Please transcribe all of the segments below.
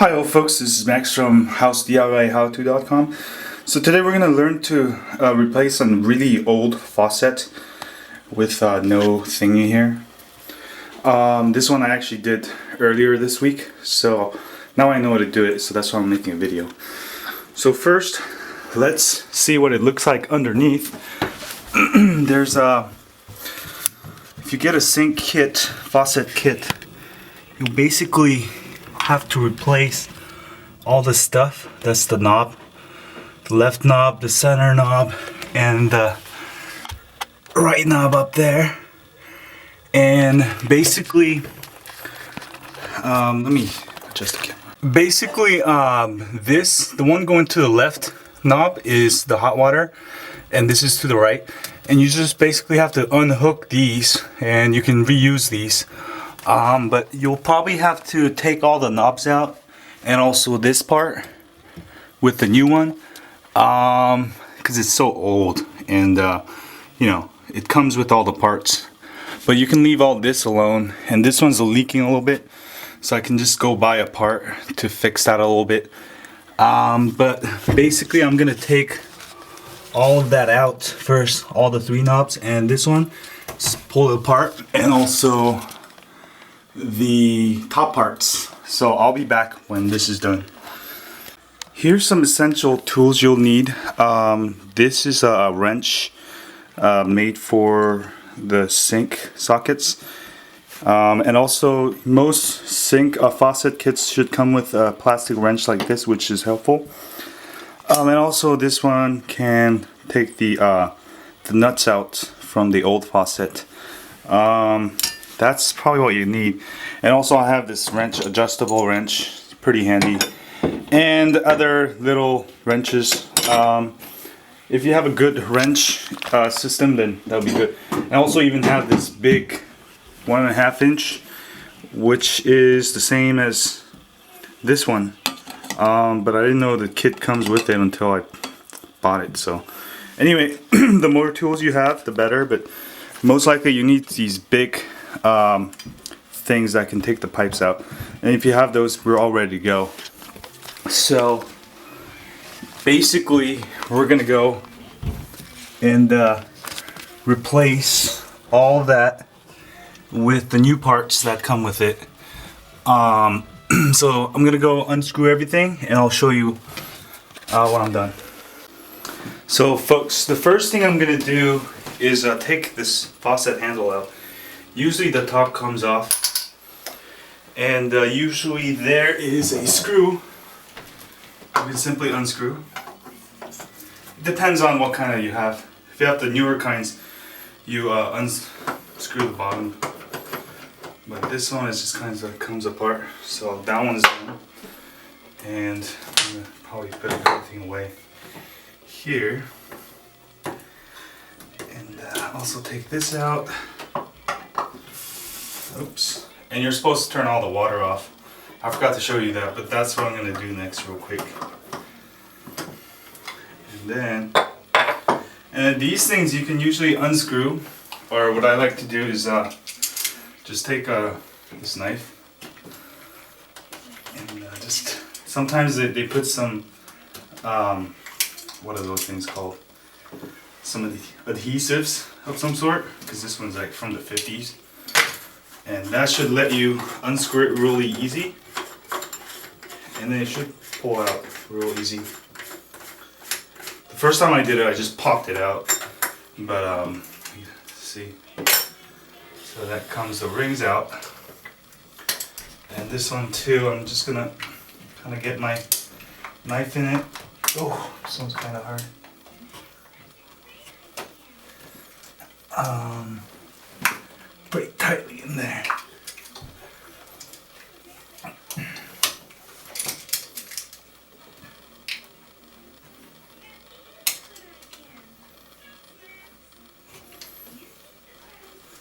Hi all folks, this is Max from HouseDIYHowTo.com. So today we're going to learn to replace a really old faucet with no thingy here. This one I actually did earlier this week, so now I know how to do it, so that's why I'm making a video. So first, let's see what it looks like underneath. There's if you get a sink kit, faucet kit, you basically have to replace all the stuff. That's the knob, the left knob, the center knob, and the right knob up there. And basically, let me adjust the camera. Basically, the one going to the left knob is the hot water, and this is to the right. And you just basically have to unhook these, and you can reuse these. But you'll probably have to take all the knobs out, and also this part with the new one, because it's so old, and you know, it comes with all the parts. But you can leave all this alone, and this one's leaking a little bit, so I can just go buy a part to fix that a little bit. But basically I'm gonna take all of that out first, all the three knobs, and this one, just pull it apart, and also the top parts. So I'll be back when this is done. Here's some essential tools you'll need. This is a wrench made for the sink sockets, and also most sink faucet kits should come with a plastic wrench like this, which is helpful. And also this one can take the nuts out from the old faucet. That's probably what you need. And also I have this wrench, adjustable wrench, it's pretty handy, and other little wrenches. If you have a good wrench system, then that'll be good. And I also even have this big 1.5 inch, which is the same as this one, but I didn't know the kit comes with it until I bought it. So anyway, the more tools you have, the better, but most likely you need these big things that can take the pipes out, and if you have those, we're all ready to go. So basically we're gonna go and replace all of that with the new parts that come with it. So I'm gonna go unscrew everything, and I'll show you when I'm done. So folks, the first thing I'm gonna do is take this faucet handle out. Usually the top comes off, and usually there is a screw. You can simply unscrew. It depends on what kind of you have. If you have the newer kinds, you unscrew the bottom. But this one is just kind of comes apart. So that one's done, and I'm gonna probably put everything away here. And also take this out. Oops. And you're supposed to turn all the water off. I forgot to show you that, but that's what I'm going to do next real quick. And then these things you can usually unscrew, or what I like to do is just take this knife, and just sometimes they put some what are those things called? Some of the adhesives of some sort, because this one's like from the 50s. And that should let you unscrew it really easy, and then it should pull out real easy. The first time I did it, I just popped it out, but see, so that comes the rings out. And this one too, I'm just gonna kind of get my knife in it. Oh, this one's kind of hard. Pretty tightly in there.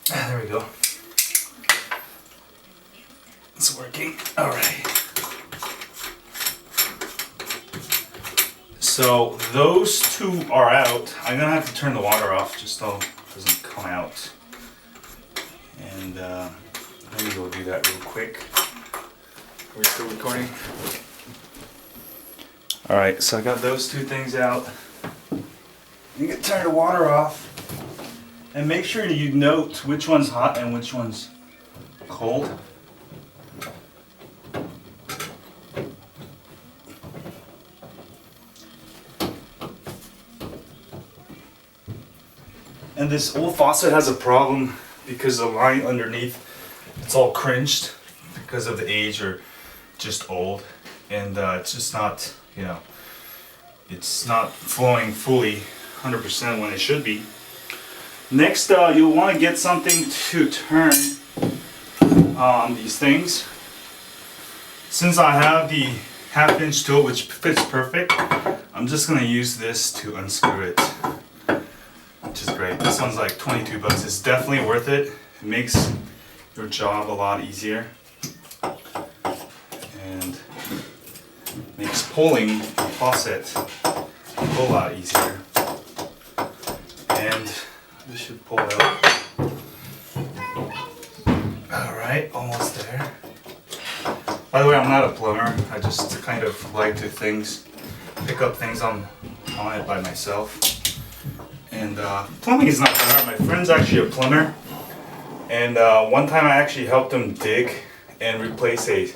There we go. It's working. All right. So those two are out. I'm gonna have to turn the water off just so it doesn't come out. And let me go do that real quick. Are we still recording? Alright, so I got those two things out. You can turn the water off. And make sure you note which one's hot and which one's cold. And this old faucet has a problem because the line underneath, it's all cringed because of the age or just old. And it's just not, you know, it's not flowing fully 100% when it should be. Next, you'll want to get something to turn these things. Since I have the 1/2 inch tool which fits perfect, I'm just going to use this to unscrew it, which is great. This one's like 22 bucks. It's definitely worth it. It makes your job a lot easier and makes pulling the faucet a whole lot easier. And this should pull out. Alright, almost there. By the way, I'm not a plumber. I just kind of like to pick up things on it by myself. And plumbing is not that hard. My friend's actually a plumber. And one time I actually helped him dig and replace a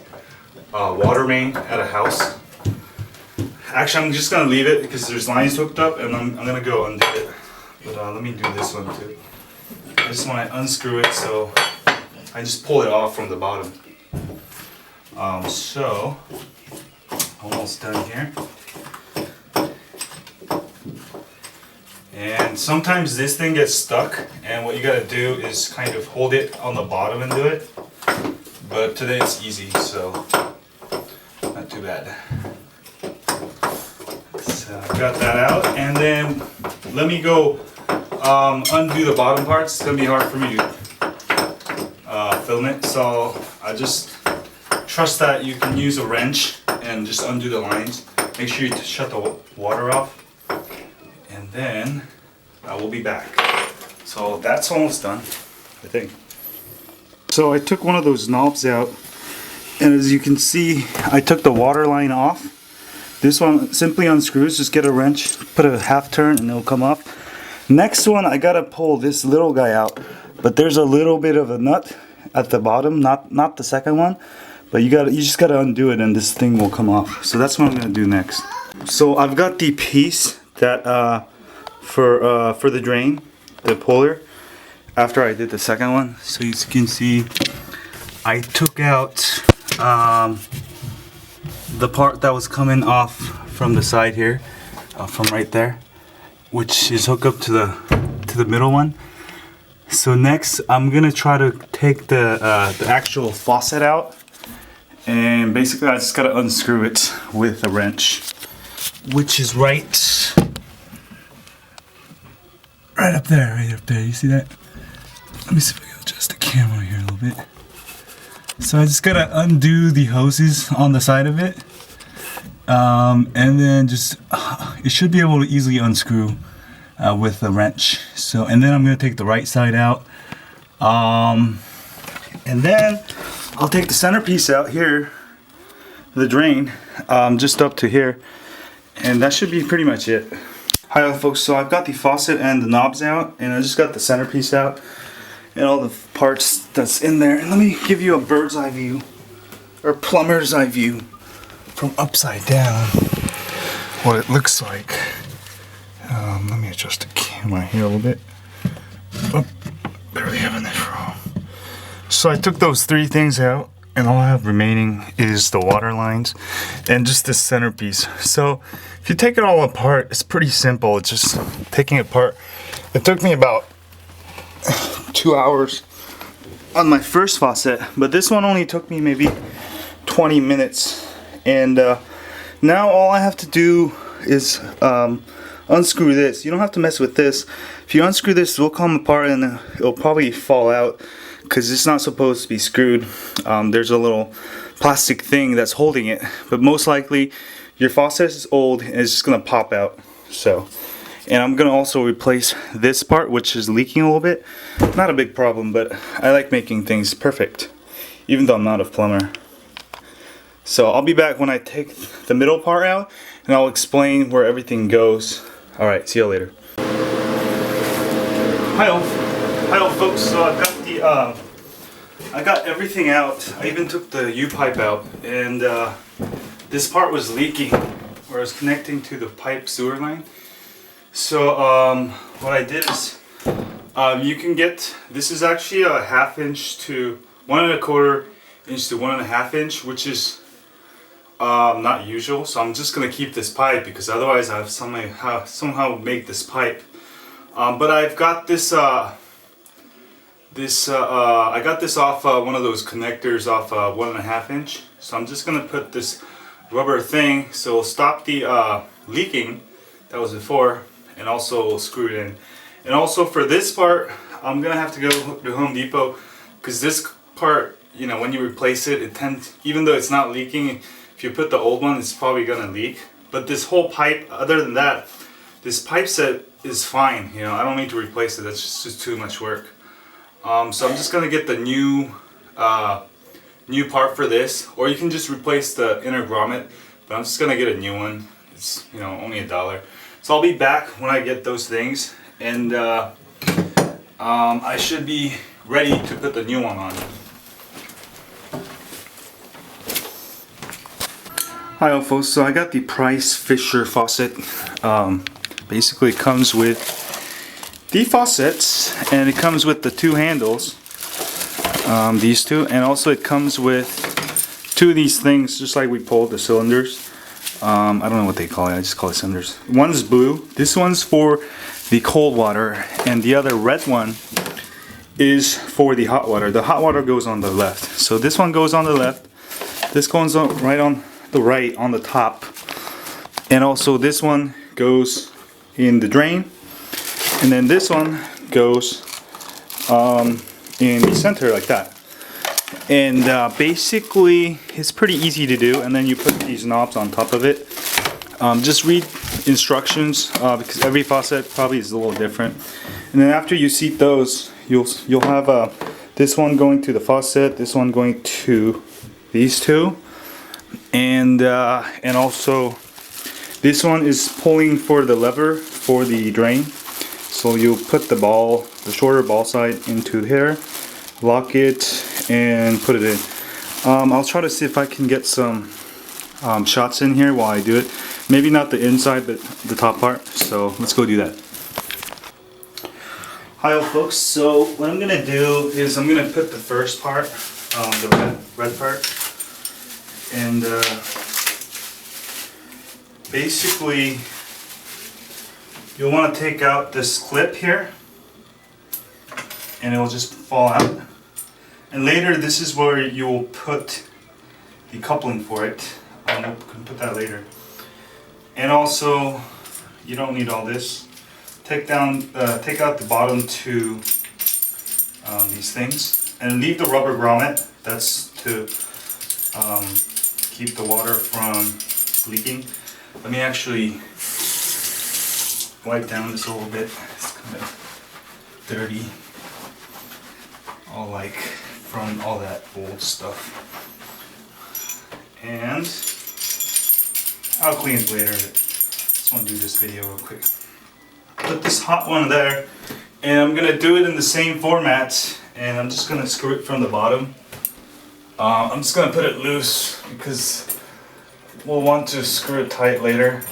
water main at a house. Actually, I'm just going to leave it because there's lines hooked up and I'm going to go undo it. But let me do this one too. I just want to unscrew it, so I just pull it off from the bottom. So, almost done here. And sometimes this thing gets stuck, and what you gotta do is kind of hold it on the bottom and do it. But today it's easy, so not too bad. So I got that out, and then let me go undo the bottom parts. It's gonna be hard for me to film it, so I just trust that you can use a wrench and just undo the lines. Make sure you shut the water off, and then I will be back. So that's almost done, I think. So I took one of those knobs out, and as you can see, I took the water line off. This one simply unscrews. Just get a wrench, put a 1/2 turn, and it'll come off. Next one, I gotta pull this little guy out, but there's a little bit of a nut at the bottom, not the second one, but you just gotta undo it, and this thing will come off. So that's what I'm gonna do next. So I've got the piece that for the drain, the puller, after I did the second one. So as you can see, I took out the part that was coming off from the side here, from right there, which is hooked up to the middle one. So next, I'm gonna try to take the actual faucet out, and basically I just gotta unscrew it with a wrench, which is right up there, You see that? Let me see if I can adjust the camera here a little bit. So I just gotta undo the hoses on the side of it, and then just it should be able to easily unscrew with a wrench. So, and then I'm gonna take the right side out, and then I'll take the centerpiece out here, the drain, just up to here, and that should be pretty much it. Hi folks, so I've got the faucet and the knobs out, and I just got the centerpiece out and all the parts that's in there. And let me give you a bird's eye view, or plumber's eye view, from upside down, what it looks like. Let me adjust the camera here a little bit. Oh, barely having this wrong. So I took those 3 things out, and all I have remaining is the water lines and just this centerpiece. So if you take it all apart, it's pretty simple. It's just taking it apart. It took me about 2 hours on my first faucet, but this one only took me maybe 20 minutes. And now all I have to do is unscrew this. You don't have to mess with this. If you unscrew this, it will come apart and it'll probably fall out because it's not supposed to be screwed. There's a little plastic thing that's holding it, but most likely your faucet is old and it's just gonna pop out. So, and I'm gonna also replace this part, which is leaking a little bit. Not a big problem, but I like making things perfect, even though I'm not a plumber. So I'll be back when I take the middle part out, and I'll explain where everything goes. Alright, see you later. Hi folks, so I got everything out. I even took the U-pipe out, and this part was leaking where I was connecting to the pipe sewer line. So what I did is you can get, this is actually a 1/2 inch to 1 1/4 inch to 1 1/2 inch, which is not usual. So I'm just gonna keep this pipe because otherwise I have somehow make this pipe. But I've got this I got this off one of those connectors off 1 1/2 inch. So I'm just gonna put this rubber thing so it'll stop the leaking that was before, and also screw it in. And also for this part, I'm gonna have to go to Home Depot because this part, you know, when you replace it, it tends, even though it's not leaking, if you put the old one, it's probably gonna leak. But this whole pipe, other than that, this pipe set is fine. You know, I don't need to replace it. That's just too much work. So I'm just gonna get the new part for this, or you can just replace the inner grommet. But I'm just gonna get a new one. It's, you know, only $1. So I'll be back when I get those things, and I should be ready to put the new one on. Hi folks, so I got the Price Fisher faucet. Basically it comes with the faucets, and it comes with the 2 handles, these two, and also it comes with 2 of these things, just like we pulled the cylinders. I don't know what they call it, I just call it cylinders. One's blue, this one's for the cold water, and the other red one is for the hot water. The hot water goes on the left, so this one goes on the left, this goes on right on the right on the top, and also this one goes in the drain, and then this one goes in the center like that. And basically it's pretty easy to do, and then you put these knobs on top of it. Just read instructions because every faucet probably is a little different. And then after you seat those, you'll have this one going to the faucet, this one going to these two, and also this one is pulling for the lever for the drain. So you put the shorter ball side into here, lock it, and put it in. I'll try to see if I can get some shots in here while I do it. Maybe not the inside, but the top part. So let's go do that. Hi folks, so what I'm gonna do is I'm gonna put the first part, the red part, and basically you'll want to take out this clip here, and it will just fall out. And later, this is where you will put the coupling for it. I'm going to put that later. And also, you don't need all this. Take out the bottom 2 these things, and leave the rubber grommet. That's to keep the water from leaking. Let me actually wipe down this a little bit. It's kind of dirty, all like from all that old stuff. And I'll clean it later. Just want to do this video real quick. Put this hot one there, and I'm gonna do it in the same format. And I'm just gonna screw it from the bottom. I'm just gonna put it loose because we'll want to screw it tight later.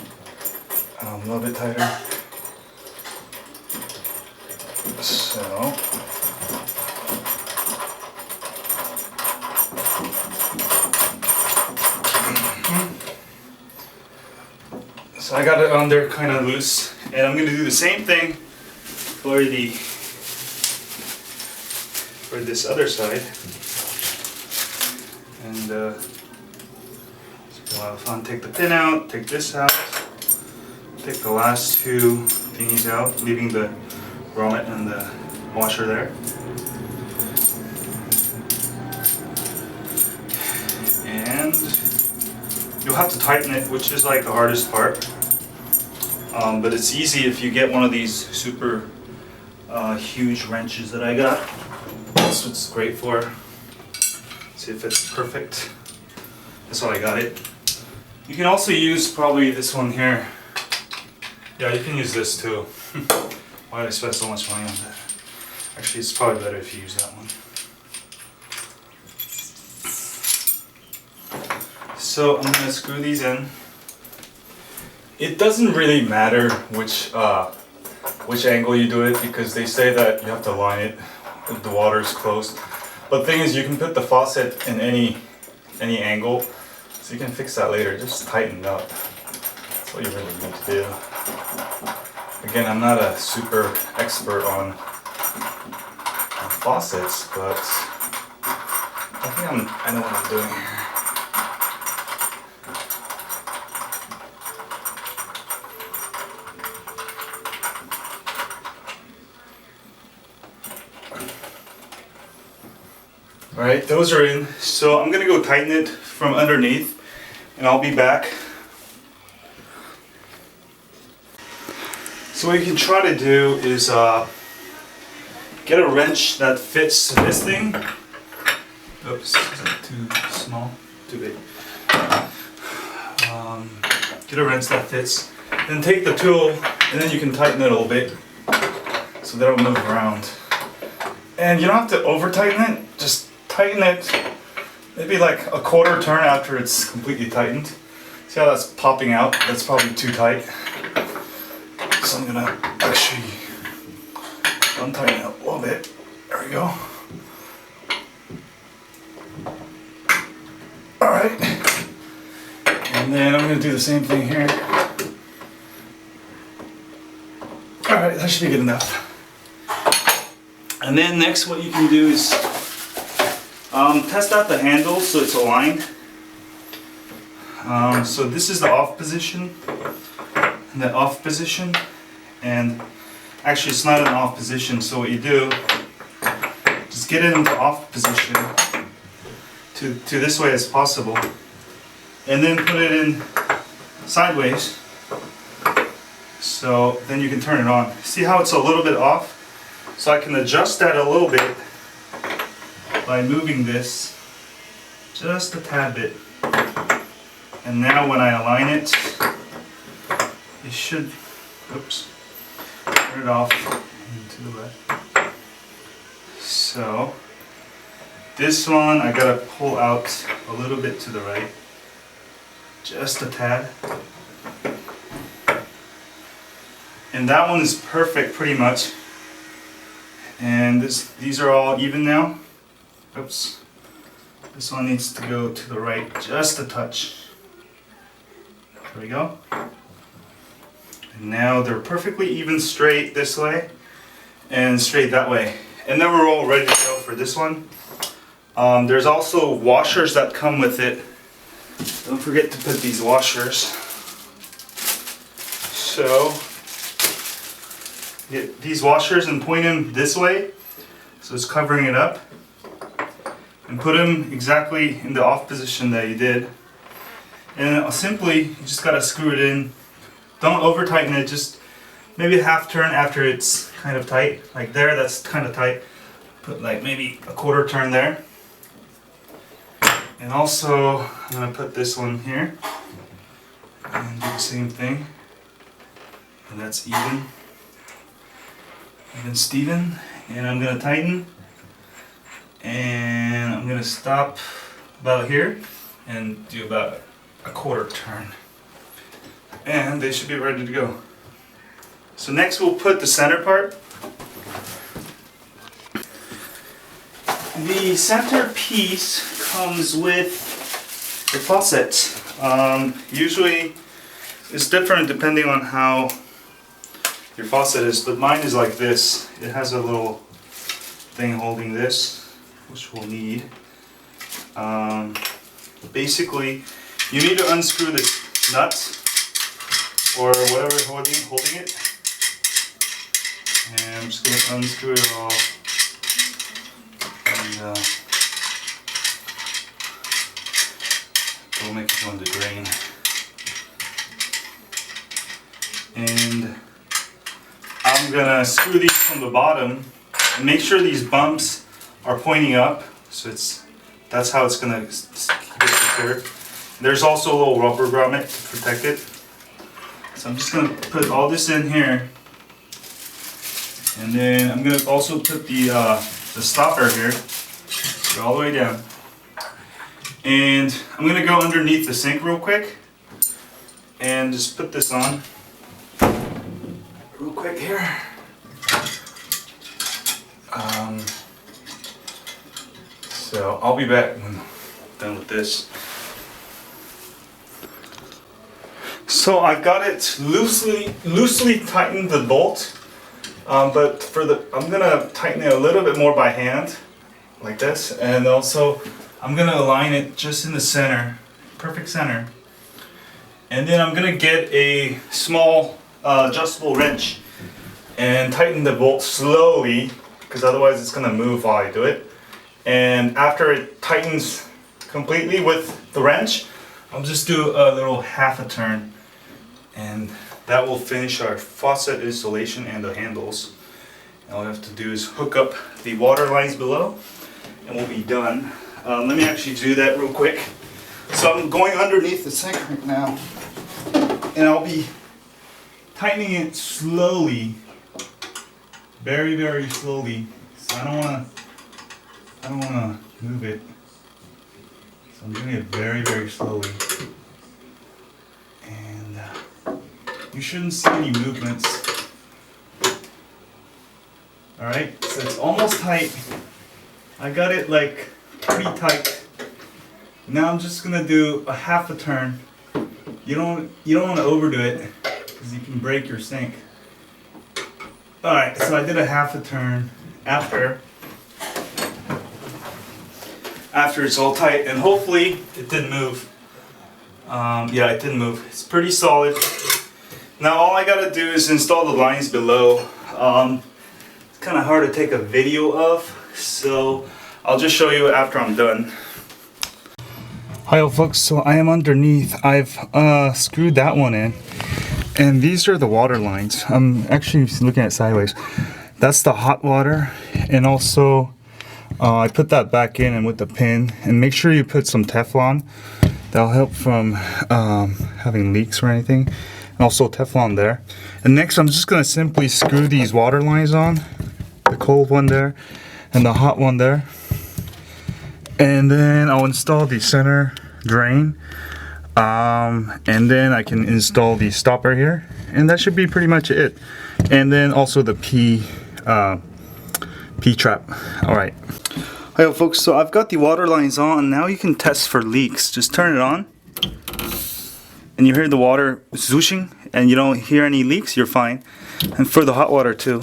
A little bit tighter. So I got it on there kind of loose, and I'm going to do the same thing for this other side. And it's a lot of fun. Take the pin out, take this out, take the last 2 thingies out, leaving the grommet and the washer there. And you'll have to tighten it, which is like the hardest part. But it's easy if you get one of these super huge wrenches that I got. That's what it's great for. See if it's perfect. That's why I got it. You can also use probably this one here. Yeah, you can use this too. Why did I spend so much money on that? Actually, it's probably better if you use that one. So I'm gonna screw these in. It doesn't really matter which angle you do it, because they say that you have to line it if the water is closed. But the thing is, you can put the faucet in any angle, so you can fix that later. Just tighten it up. That's what you really need to do. Again, I'm not a super expert on faucets, but I think I know what I'm doing here. Alright, those are in. So I'm gonna go tighten it from underneath, and I'll be back. So what you can try to do is get a wrench that fits this thing. Oops, is that too small? Too big. Get a wrench that fits. Then take the tool, and then you can tighten it a little bit so that it'll move around. And you don't have to over tighten it, just tighten it maybe like a quarter turn after it's completely tightened. See how that's popping out? That's probably too tight. So I'm gonna actually untighten it a little bit. There we go. Alright. And then I'm gonna do the same thing here. Alright, that should be good enough. And then next what you can do is test out the handle so it's aligned. So this is the off position and the off position, and actually it's not an off position, so what you do, just get it into off position to this way as possible, and then put it in sideways, so then you can turn it on. See how it's a little bit off? So I can adjust that a little bit by moving this just a tad bit. And now when I align it, it should, oops, turn it off to the left. So this one I gotta pull out a little bit to the right, just a tad. And that one is perfect pretty much. And these are all even now. Oops. This one needs to go to the right just a touch. There we go. And now they're perfectly even straight this way and straight that way. And then we're all ready to go for this one. There's also washers that come with it. Don't forget to put these washers. So get these washers and point them this way, so it's covering it up, and put them exactly in the off position that you did. And simply, you just gotta screw it in. Don't over tighten it, just maybe a half turn after it's kind of tight. Like there, that's kind of tight. Put like maybe a quarter turn there. And also, I'm gonna put this one here and do the same thing. And that's even Steven. And I'm gonna tighten. And I'm gonna stop about here and do about a quarter turn. And they should be ready to go. So next we'll put the center part. The center piece comes with the faucet. Usually it's different depending on how your faucet is, but mine is like this. It has a little thing holding this, which we'll need. Basically, you need to unscrew this nut or whatever holding it. And I'm just going to unscrew it all. And we'll make it go in the drain. And I'm gonna screw these from the bottom and make sure these bumps are pointing up, so that's how it's gonna keep it secure. There's also a little rubber grommet to protect it. So I'm just going to put all this in here. And then I'm going to also put the stopper here. Go all the way down. And I'm going to go underneath the sink real quick. And just put this on. Real quick here. So I'll be back when I'm done with this. So I got it loosely tightened the bolt, but I'm gonna tighten it a little bit more by hand, like this, and also I'm gonna align it just in the center, perfect center, and then I'm gonna get a small adjustable wrench and tighten the bolt slowly, because otherwise it's gonna move while I do it. And after it tightens completely with the wrench, I'll just do a little half a turn, and that will finish our faucet installation and the handles. And all we have to do is hook up the water lines below and we'll be done. Let me actually do that real quick. So I'm going underneath the sink right now, and I'll be tightening it slowly, very, very slowly. So I don't want to move it. So I'm doing it very, very slowly. And you shouldn't see any movements. Alright, so it's almost tight. I got it like pretty tight. Now I'm just gonna do a half a turn. You don't want to overdo it, because you can break your sink. Alright, so I did a half a turn after it's all tight, and hopefully it didn't move. Yeah, it didn't move. It's pretty solid. Now all I gotta do is install the lines below. It's kind of hard to take a video of, so I'll just show you after I'm done. Hi folks, so I am underneath. I've screwed that one in, and these are the water lines. I'm actually looking at it sideways. That's the hot water, and also I put that back in and with the pin, and make sure you put some Teflon. That'll help from having leaks or anything. And also Teflon there. And next I'm just gonna simply screw these water lines on. The cold one there and the hot one there. And then I'll install the center drain. And then I can install the stopper here. And that should be pretty much it. And then also the P-trap. Alright. Hi folks, so I've got the water lines on. Now you can test for leaks. Just turn it on, and you hear the water zooshing, and you don't hear any leaks, you're fine. And for the hot water too.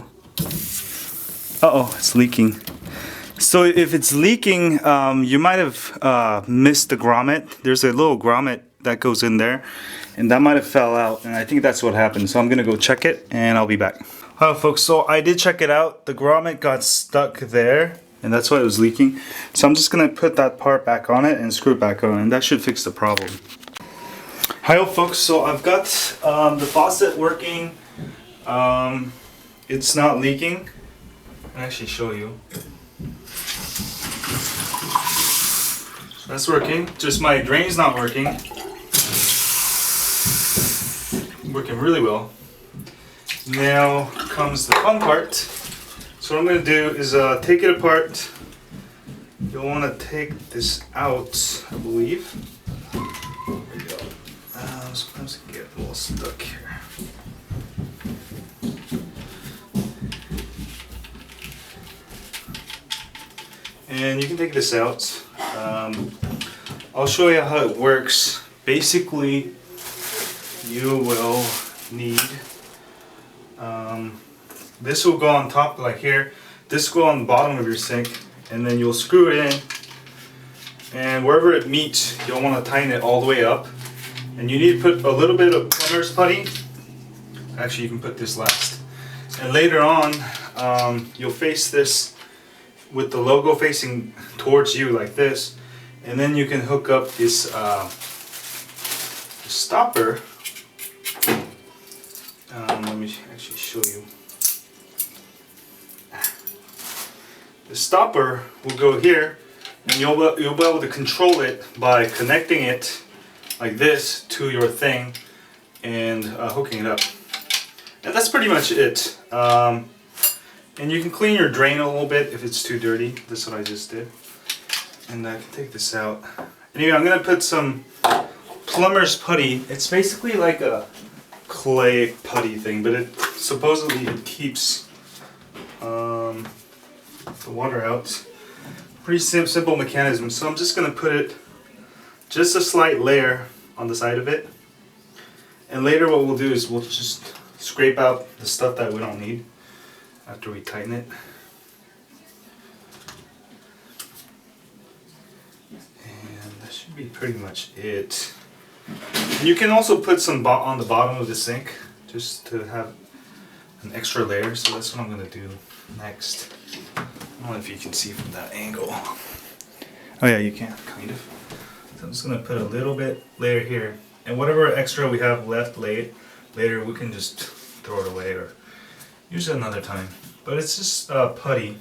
Uh-oh, it's leaking. So if it's leaking, you might have missed the grommet. There's a little grommet that goes in there, and that might have fell out, and I think that's what happened. So I'm gonna go check it, and I'll be back. Hi folks, so I did check it out. The grommet got stuck there, and that's why it was leaking. So I'm just gonna put that part back on it and screw it back on, and that should fix the problem. Hi folks, so I've got the faucet working. It's not leaking. I'll actually show you. So that's working, just my drain's not working. Working really well. Now comes the fun part. So what I'm going to do is take it apart. You'll want to take this out, I believe. There we go. Sometimes I get a little stuck here. And you can take this out. I'll show you how it works. Basically, you will need this will go on top, like here. This will go on the bottom of your sink, and then you'll screw it in, and wherever it meets, you'll want to tighten it all the way up. And you need to put a little bit of plumber's putty. Actually, you can put this last. And later on, you'll face this with the logo facing towards you like this, and then you can hook up this stopper. Let me actually show you. The stopper will go here, and you'll be able to control it by connecting it like this to your thing and hooking it up. And that's pretty much it. And you can clean your drain a little bit if it's too dirty. That's what I just did. And I can take this out. Anyway, I'm gonna put some plumber's putty. It's basically like a clay putty thing, but it supposedly it keeps the water out. Pretty simple mechanism. So I'm just gonna put it just a slight layer on the side of it. And later what we'll do is we'll just scrape out the stuff that we don't need after we tighten it. And that should be pretty much it. And you can also put some on the bottom of the sink just to have an extra layer. So that's what I'm going to do next. I don't know if you can see from that angle. Oh yeah, you can, kind of. So I'm just going to put a little bit layer here. And whatever extra we have left later, we can just throw it away or use it another time. But it's just putty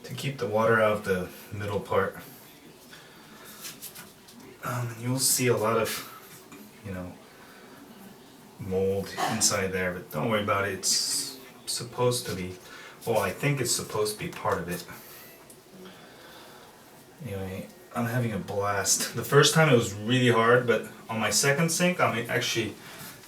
to keep the water out of the middle part. And you'll see a lot of, you know, mold inside there, but don't worry about it. It's supposed to be, well, I think it's supposed to be part of it. Anyway, I'm having a blast. The first time it was really hard, but on my second sink, I'm actually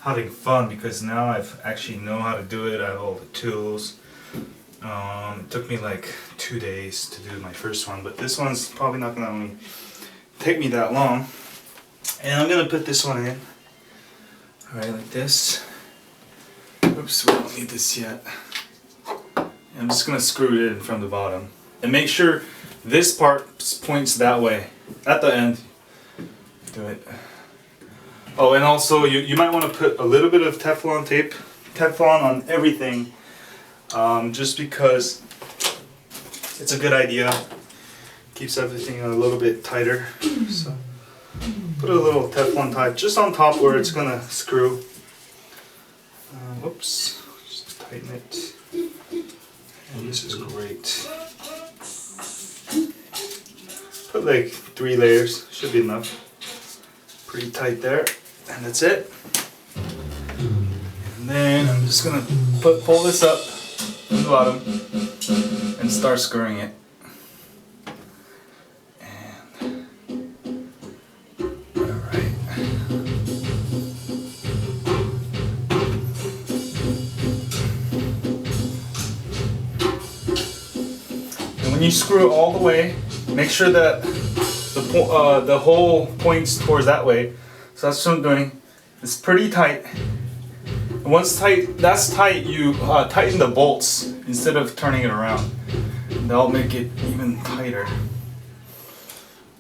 having fun because now I've actually know how to do it. I have all the tools. It took me like 2 days to do my first one, but this one's probably not gonna only take me that long. And I'm gonna put this one in. Alright, like this. Oops, we don't need this yet. I'm just gonna screw it in from the bottom. And make sure this part points that way. At the end. Do it. Oh, and also you might want to put a little bit of Teflon on everything, just because it's a good idea. Keeps everything a little bit tighter. So put a little Teflon tie just on top where it's gonna screw. Whoops, just tighten it. And this is great. Put like 3 layers, should be enough. Pretty tight there. And that's it. And then I'm just gonna pull this up from the bottom and start screwing it. And alright. And when you screw it all the way, make sure that the hole points towards that way. So that's what I'm doing. It's pretty tight. And once that's tight, you tighten the bolts instead of turning it around. And that'll make it even tighter.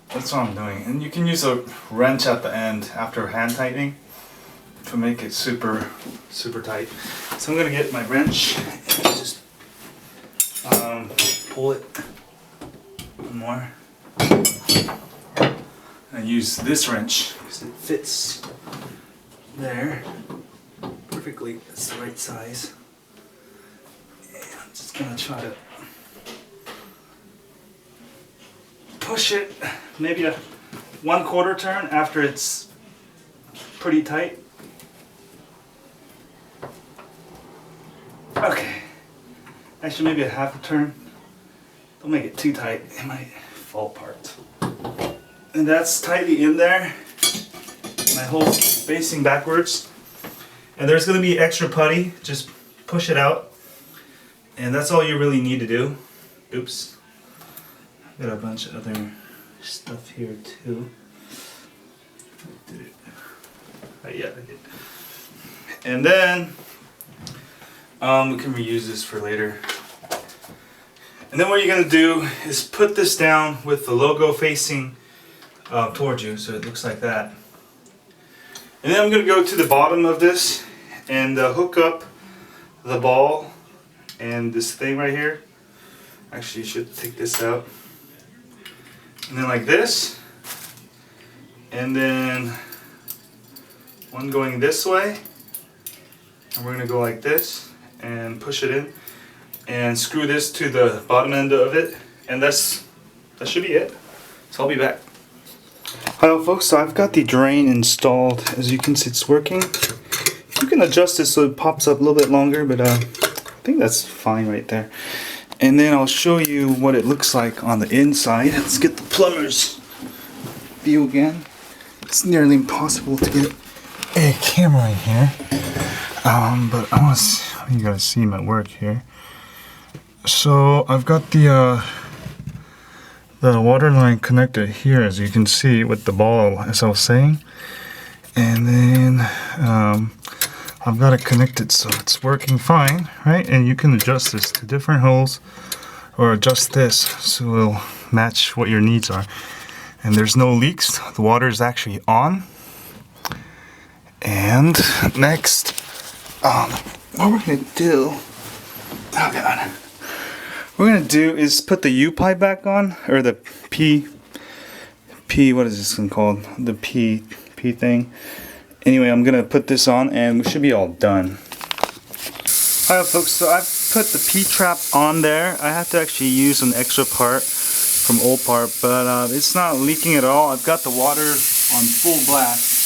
That's what I'm doing. And you can use a wrench at the end after hand tightening to make it super tight. So I'm gonna get my wrench and just pull it one more. And use this wrench because it fits there perfectly. It's the right size. And I'm just gonna try to push it maybe a 1/4 turn after it's pretty tight. Okay, actually maybe a 1/2 turn. Don't make it too tight, it might fall apart. And that's tightly in there. My hole's facing backwards. And there's going to be extra putty. Just push it out. And that's all you really need to do. Oops. I've got a bunch of other stuff here too. Did it? Yeah, I did. And then we can reuse this for later. And then what you're going to do is put this down with the logo facing towards you, so it looks like that. And then I'm going to go to the bottom of this and hook up the ball and this thing right here. Actually, you should take this out. And then like this. And then one going this way. And we're going to go like this and push it in. And screw this to the bottom end of it. And that should be it. So I'll be back. Hello folks, so I've got the drain installed. As you can see, it's working. You can adjust this so it pops up a little bit longer, but I think that's fine right there. And then I'll show you what it looks like on the inside. Let's get the plumber's view again. It's nearly impossible to get a camera in here. But I want you guys see my work here. So I've got the water line connected here, as you can see, with the ball, as I was saying. And then I've got it connected so it's working fine, right? And you can adjust this to different holes or adjust this so it'll match what your needs are. And there's no leaks. The water is actually on. And next, what we're gonna do, oh god, what we're gonna do is put the U pipe back on, or the P, what is this one called? The P thing. Anyway, I'm gonna put this on and we should be all done. Alright folks, so I've put the P-trap on there. I have to actually use an extra part from old part, but it's not leaking at all. I've got the water on full blast.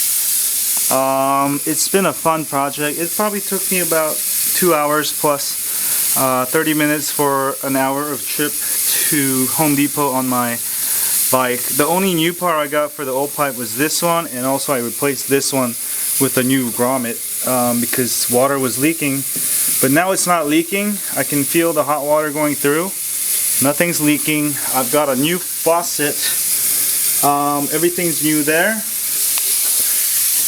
It's been a fun project. It probably took me about 2 hours plus 30 minutes for an hour of trip to Home Depot on my bike. The only new part I got for the old pipe was this one, and also I replaced this one with a new grommet because water was leaking. But now it's not leaking. I can feel the hot water going through. Nothing's leaking. I've got a new faucet. Everything's new there.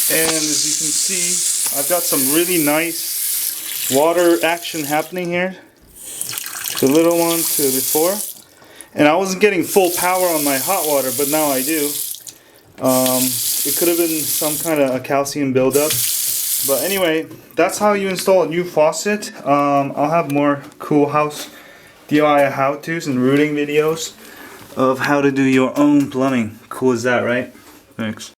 And as you can see, I've got some really nice water action happening here. The little one to before. And I wasn't getting full power on my hot water, but now I do. It could have been some kind of a calcium buildup. But anyway, that's how you install a new faucet. I'll have more cool house DIY how-tos and routing videos of how to do your own plumbing. Cool as that, right? Thanks.